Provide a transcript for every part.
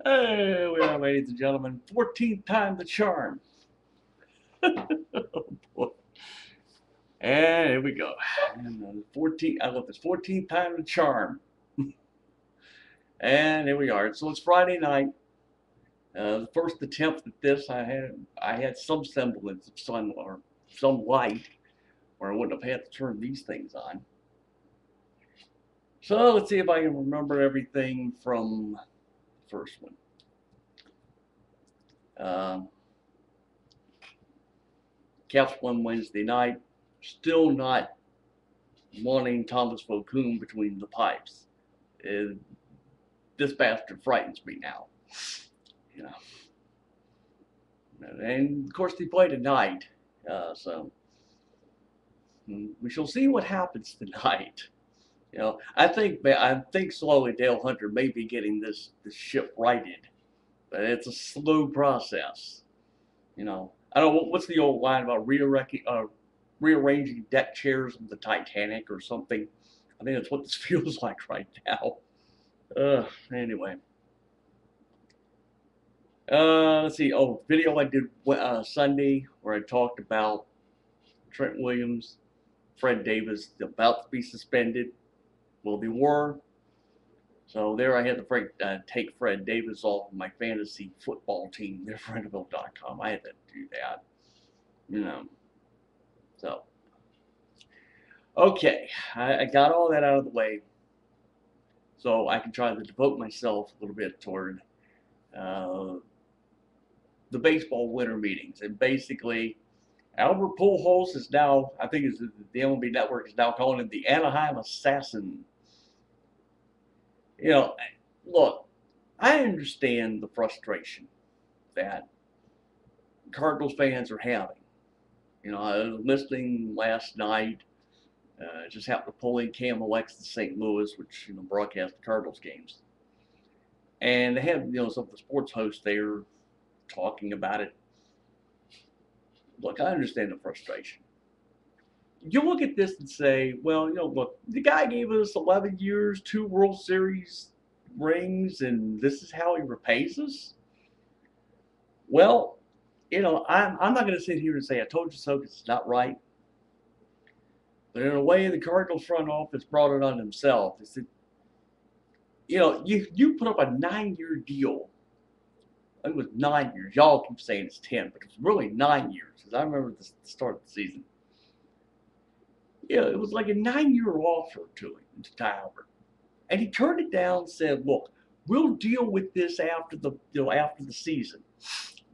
Hey, we are, ladies and gentlemen. 14th time the charm. Oh, boy. And here we go. And 14th, I love this. 14th time the charm. And here we are. So it's Friday night. The first attempt at this, I had some semblance of sun or some light, or I wouldn't have had to turn these things on. So let's see if I can remember everything from the first one. Um, Caps won Wednesday night. Still not wanting Thomas Vokoun between the pipes. This bastard frightens me now. You know. And of course they play tonight, so we shall see what happens tonight. I think slowly Dale Hunter may be getting this ship righted, but it's a slow process. I don't know what's the old line about rearranging deck chairs of the Titanic or something. I think that's what this feels like right now. Anyway. Let's see. Oh, video I did Sunday where I talked about Trent Williams, Fred Davis about to be suspended. Well, they were. So there I had to take Fred Davis off of my fantasy football team, there, Renderville.com. I had to do that. You know. So, okay. I got all that out of the way. So I can try to devote myself a little bit toward uh, the baseball winter meetings. And basically, Albert Pujols is now, I think it's the MLB Network is now calling him the Anaheim Assassin. You know, look, I understand the frustration that Cardinals fans are having. I was listening last night. Just happened to pull in KMOX to St. Louis, which broadcasts the Cardinals games, and they had some of the sports hosts there talking about it. Look, I understand the frustration. You look at this and say, well, look, the guy gave us 11 years, 2 World Series rings, and this is how he repays us? Well, I'm not going to sit here and say I told you so because it's not right. But in a way, the Cardinals front office brought it on themselves. They said, you put up a 9-year deal. I think it was 9 years. Y'all keep saying it's 10, but it was really 9 years because I remember the start of the season. It was like a 9-year offer to him, to Ty Albert. And he turned it down and said, look, we'll deal with this after the season.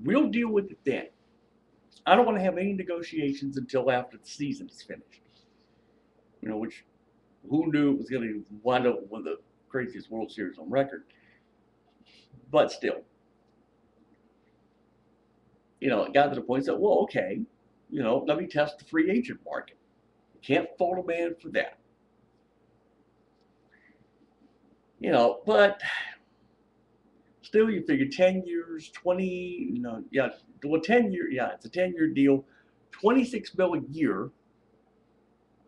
We'll deal with it then. I don't want to have any negotiations until after the season is finished. Which who knew it was going to wind up with one of the craziest World Series on record. But still, it got to the point that, well, okay, let me test the free agent market. Can't fault a man for that. But still, you figure 10 years, 20, 10 year, it's a 10-year deal, 26 mil a year,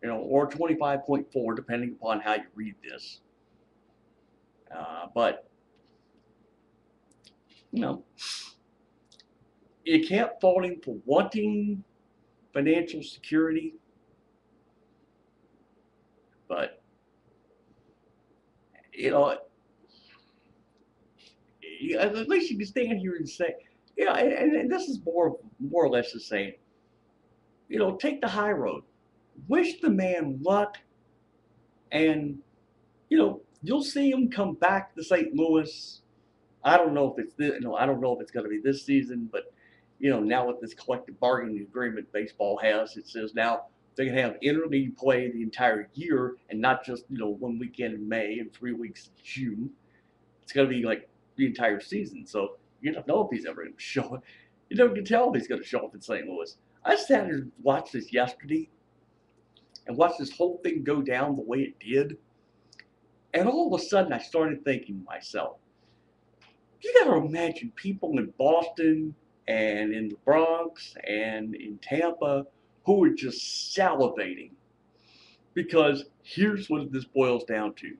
or 25.4, depending upon how you read this. But, you can't fault him for wanting financial security, but, at least you can stand here and say, and this is more or less the same. Take the high road. Wish the man luck, and you'll see him come back to St. Louis. I don't know if I don't know if it's going to be this season, but now with this collective bargaining agreement baseball has, it says now they can have interleague play the entire year and not just 1 weekend in May and 3 weeks in June. It's going to be like the entire season, so you don't know if he's ever going to show up. You never can tell if he's going to show up in St. Louis. I sat here and watched this yesterday and watched this whole thing go down the way it did, and all of a sudden I started thinking to myself, you got to imagine people in Boston and in the Bronx and in Tampa who are just salivating, because here's what this boils down to.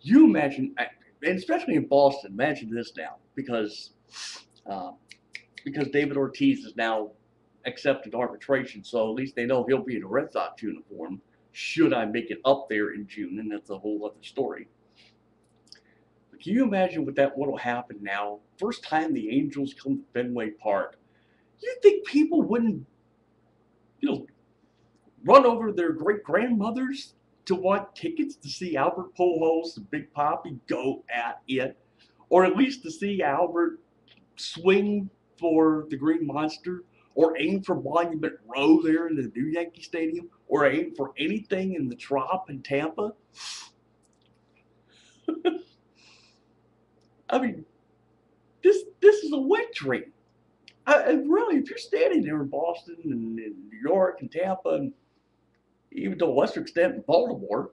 You imagine, and especially in Boston, imagine this now, uh, because David Ortiz is now accepted arbitration, so at least they know he'll be in a Red Sox uniform should I make it up there in June, and that's a whole other story. But can you imagine what'll happen now? First time the Angels come to Fenway Park, you think people wouldn't, you know, run over their great grandmothers to want tickets to see Albert Pujols and Big Papi go at it, or at least to see Albert swing for the Green Monster, or aim for Monument Row there in the new Yankee Stadium, or aim for anything in the Trop in Tampa? I mean, this is a wet dream. Really, if you're standing there in Boston and in New York and Tampa, and even to a lesser extent in Baltimore,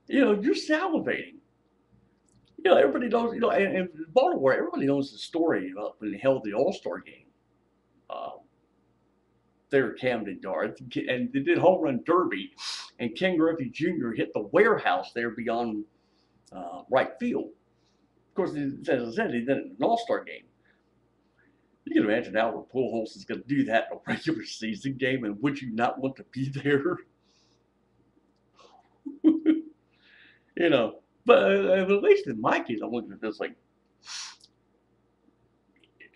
you're salivating. Everybody knows, and in Baltimore, everybody knows the story about when they held the All-Star game uh, there at Camden Yards, and they did home run derby, and Ken Griffey Jr. hit the warehouse there beyond right field. Of course, as I said, he did it in an All-Star game. You can imagine Albert Pujols is going to do that in a regular season game, and would you not want to be there? you know, but at least in my case, I'm looking at this like,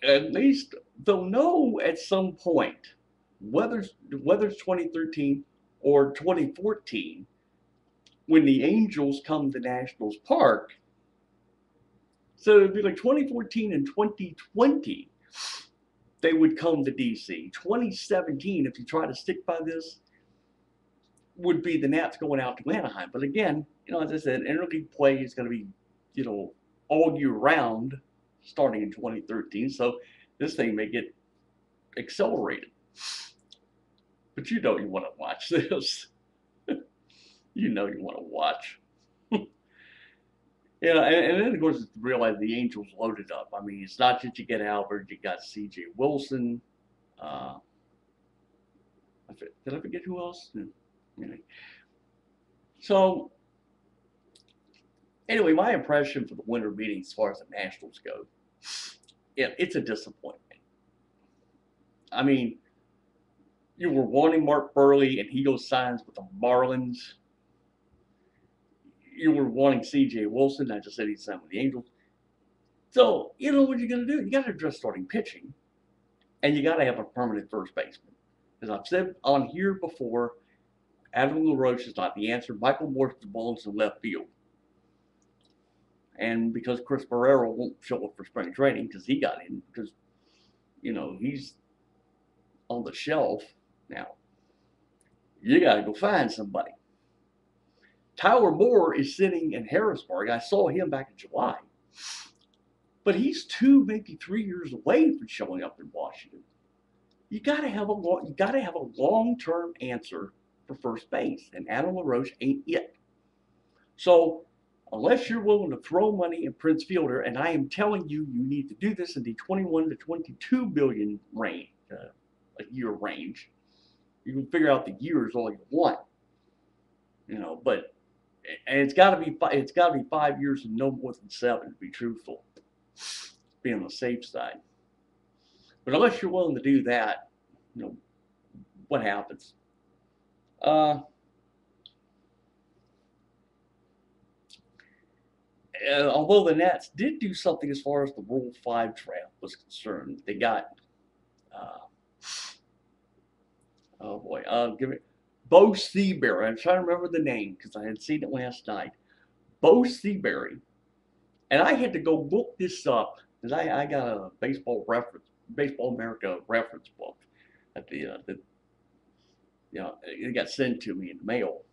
at least they'll know at some point whether it's 2013 or 2014 when the Angels come to Nationals Park. So it'd be like 2014 and 2020 they would come to DC. 2017, if you try to stick by this, would be the Nats going out to Anaheim. But again, as I said, interleague play is going to be, all year round, starting in 2013. So this thing may get accelerated. But you want to watch this. you want to watch. And then of course it's to realize the Angels loaded up. I mean, it's not just you get Albert, you got C.J. Wilson. Did I forget who else? So anyway, my impression for the winter meeting as far as the Nationals go, it's a disappointment. I mean, you were wanting Mark Buehrle, and he goes signs with the Marlins. You were wanting C.J. Wilson. I just said he signed with the Angels. So, what you're going to do? You got to address starting pitching, and you got to have a permanent first baseman. As I've said on here before, Adam LaRoche is not the answer. Michael Morse belongs in left field. And because Chris Barrero won't show up for spring training because he got in, because, he's on the shelf now, you got to go find somebody. Tyler Moore is sitting in Harrisburg. I saw him back in July. But he's 2, maybe 3 years away from showing up in Washington. You gotta have a long-term answer for first base, and Adam LaRoche ain't it. So unless you're willing to throw money in Prince Fielder, and I am telling you, you need to do this in the 21 to 22 billion range, a year range. You can figure out the years all you want, but. And it's got to be 5 years and no more than 7 to be truthful. Be on the safe side. But unless you're willing to do that, what happens? Although the Nats did do something as far as the Rule 5 draft was concerned, they got give me Bo Seabury. I'm trying to remember the name because I had seen it last night. Bo Seabury. And I had to go look this up because I got a Baseball America reference book at it got sent to me in the mail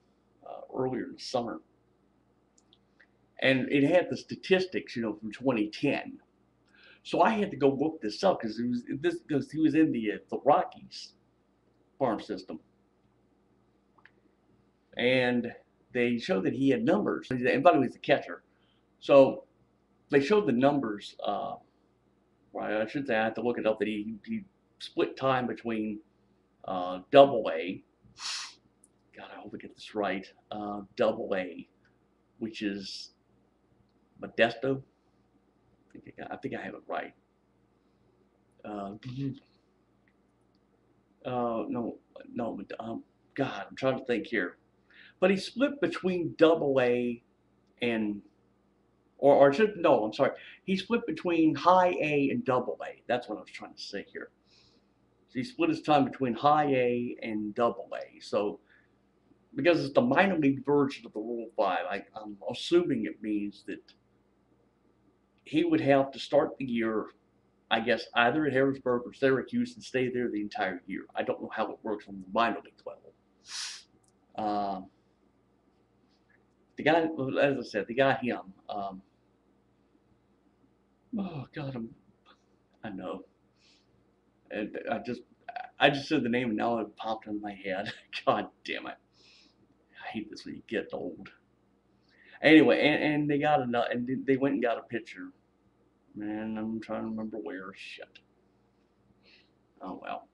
earlier this summer. And it had the statistics, from 2010. So I had to go look this up because he was in the Rockies farm system. And they showed that he had numbers. And by the way, he's a catcher. So they showed the numbers. I should say I have to look it up that he split time between Double A. God, I hope I get this right. Double A, which is Modesto. I think I have it right. No, no, God, I'm trying to think here. But he split between Double A and, no, I'm sorry. He split between High A and Double A. That's what I was trying to say here. So he split his time between High A and Double A. So because it's the minor league version of the Rule 5, I'm assuming it means that he would have to start the year, I guess, either at Harrisburg or Syracuse and stay there the entire year. I don't know how it works on the minor league level. The guy, as I said, they got him. Oh God, I know. And I just said the name and now it popped in my head. God damn it! I hate this when you get old. Anyway, and they got another, and they went and got a pitcher. Man, I'm trying to remember where. Shit. Oh well.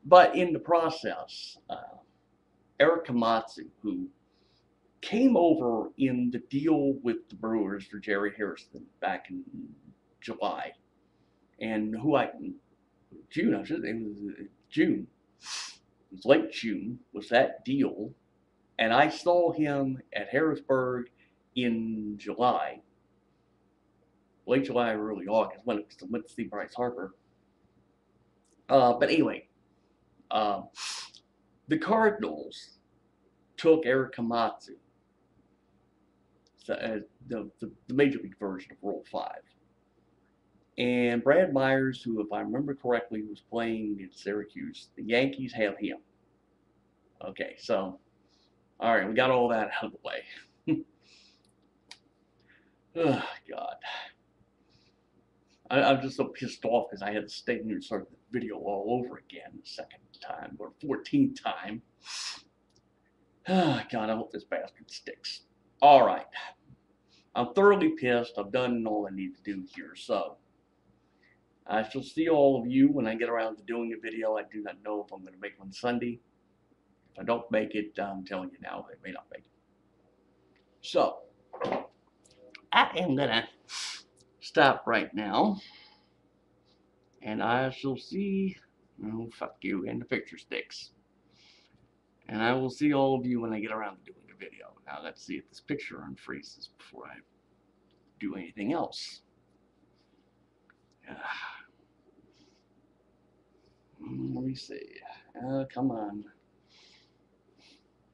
But in the process, Eric Komatsu, who came over in the deal with the Brewers for Jerry Harrison back in July, and June, I should say, it was June. It was late June was that deal, and I saw him at Harrisburg in July, late July, early August, when I went to see Bryce Harper. But anyway, the Cardinals took Eric Komatsu, the major league version of Rule 5. And Brad Myers, who, if I remember correctly, was playing in Syracuse, the Yankees have him. Okay, so, all right, we got all that out of the way. Oh, God. I'm just so pissed off because I had to stay here and start the video all over again the second time, or 14th time. Oh, God, I hope this bastard sticks. All right. I'm thoroughly pissed. I've done all I need to do here, so I shall see all of you when I get around to doing a video. I do not know if I'm going to make one Sunday. If I don't make it, I'm telling you now, I may not make it. So, I am going to stop right now, and I shall see, oh, fuck you, and the picture sticks. And I will see all of you when I get around to doing a video. Now, let's see if this picture unfreezes before I do anything else. Let me see. Come on.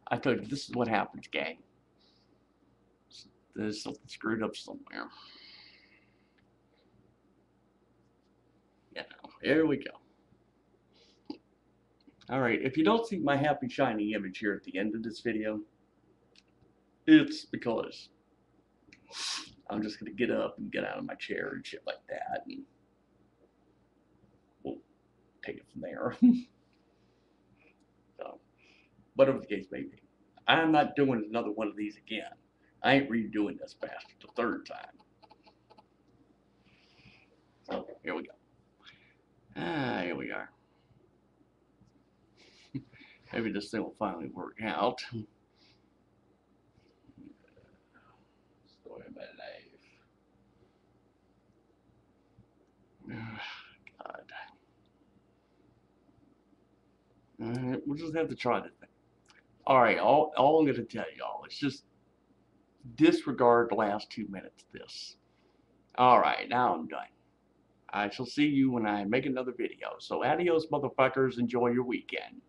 I told you, this is what happens, gang. There's something screwed up somewhere. Yeah, here we go. Alright, if you don't see my happy shiny image here at the end of this video, it's because I'm just going to get up and get out of my chair and shit like that, and we'll take it from there. So, whatever the case may be. I'm not doing another one of these again. I ain't redoing this bastard the third time. So, here we go. Here we are. Maybe this thing will finally work out. Story of my life. God. Alright, we'll just have to try this thing. Alright, all I'm going to tell y'all is just disregard the last 2 minutes of this. Alright, now I'm done. I shall see you when I make another video. So adios, motherfuckers. Enjoy your weekend.